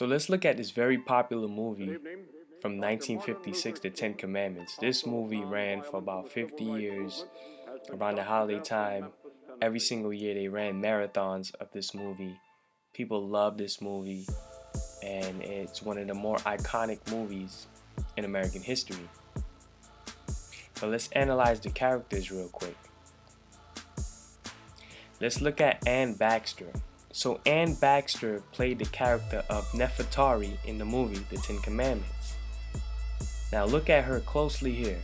So let's look at this very popular movie from 1956, The Ten Commandments. This movie ran for about 50 years. Around the holiday time, every single year they ran marathons of this movie. People love this movie, and it's one of the more iconic movies in American history. But let's analyze the characters real quick. Let's look at Ann Baxter. So Ann Baxter played the character of Nefertari in the movie The Ten Commandments. Now look at her closely here.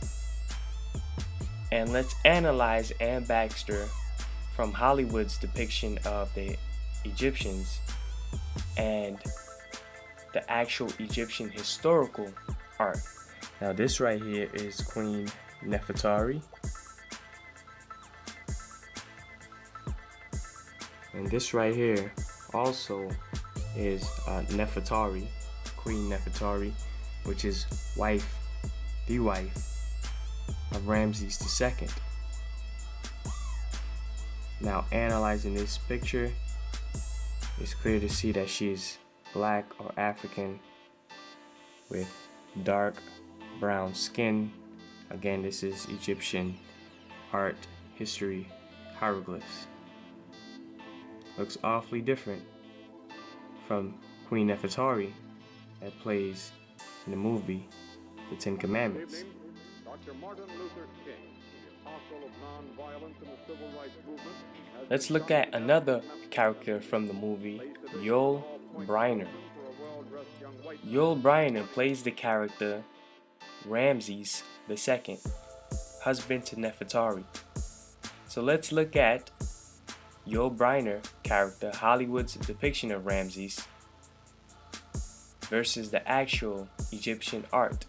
And let's analyze Ann Baxter from Hollywood's depiction of the Egyptians and the actual Egyptian historical art. Now this right here is Queen Nefertari. And this right here also is Nefertari, Queen Nefertari, which is the wife of Ramses II. Now analyzing this picture, it's clear to see that she is black or African with dark brown skin. Again, this is Egyptian art history hieroglyphs. Looks awfully different from Queen Nefertari that plays in the movie The Ten Commandments. Let's look at another character from the movie, Yul Brynner. Yul Brynner plays the character Ramses II, husband to Nefertari. So let's look at Yul Brynner character, Hollywood's depiction of Ramses, versus the actual Egyptian art.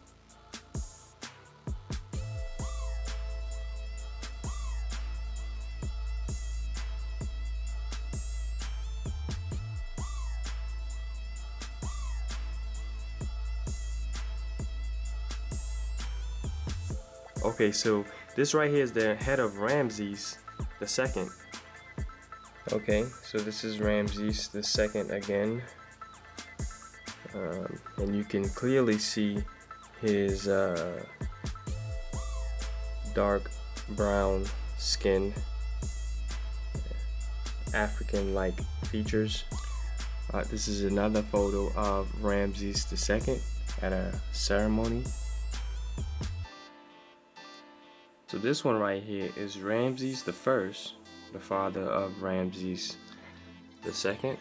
Okay, so this right here is the head of Ramses II. Okay, so this is Ramses II again, and you can clearly see his dark brown skin, African-like features. This is another photo of Ramses II at a ceremony. So this one right here is Ramses I, the father of Ramses II.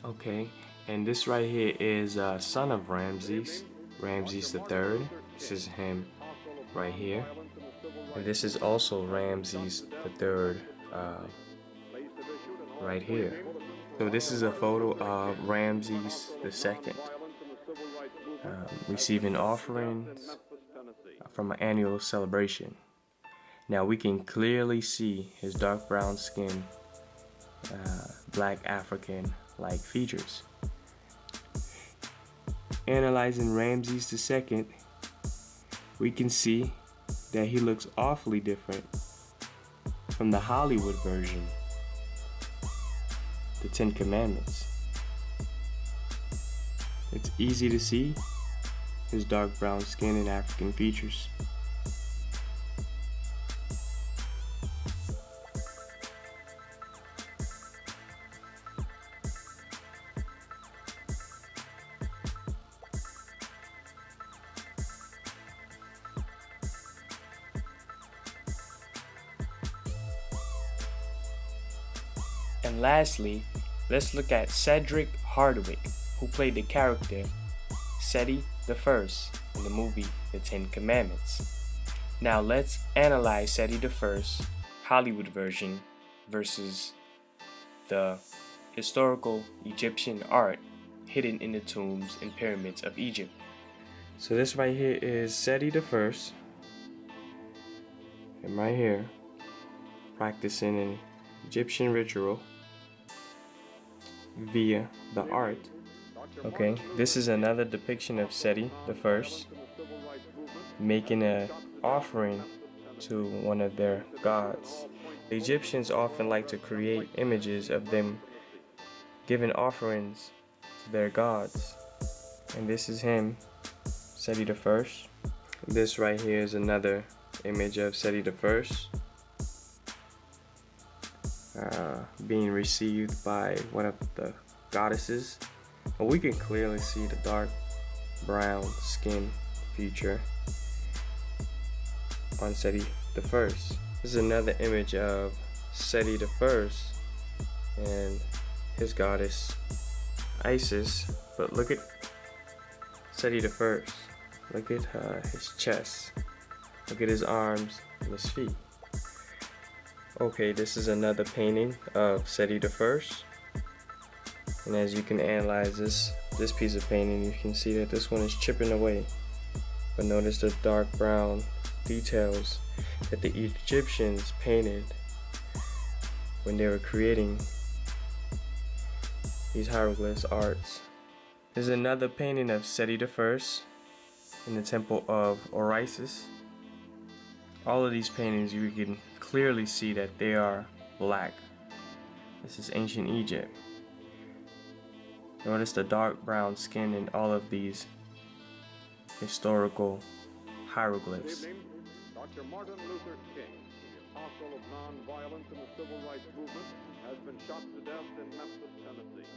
Okay, and this right here is son of Ramses, Ramses III. This is him right here. And this is also Ramses III right here. So this is a photo of Ramses II receiving offerings from an annual celebration. Now we can clearly see his dark brown skin, black African-like features. Analyzing Ramses II, we can see that he looks awfully different from the Hollywood version, The Ten Commandments. It's easy to see his dark brown skin and African features. And lastly, let's look at Cedric Hardwicke, who played the character Seti I in the movie The Ten Commandments. Now let's analyze Seti I Hollywood version versus the historical Egyptian art hidden in the tombs and pyramids of Egypt. So this right here is Seti I, and right here practicing an Egyptian ritual via the art. Okay, this is another depiction of Seti I making an offering to one of their gods. The Egyptians often like to create images of them giving offerings to their gods. And this is him, Seti the First. This right here is another image of Seti the First, being received by one of the goddesses. And we can clearly see the dark brown skin feature on Seti the First. This is another image of Seti the First and his goddess Isis. But look at Seti the First. Look at his chest. Look at his arms and his feet. Okay, this is another painting of Seti the First. And as you can analyze this piece of painting, you can see that this one is chipping away. But notice the dark brown details that the Egyptians painted when they were creating these hieroglyphs arts. There's another painting of Seti the First in the temple of Osiris. All of these paintings, you can clearly see that they are black. This is ancient Egypt. Notice the dark brown skin in all of these historical hieroglyphs. Good evening. Dr. Martin Luther King, the apostle of nonviolence in the civil rights movement, has been shot to death in Memphis, Tennessee.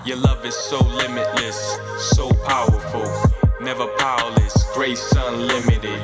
Your love is so limitless, so powerful, never powerless, grace unlimited.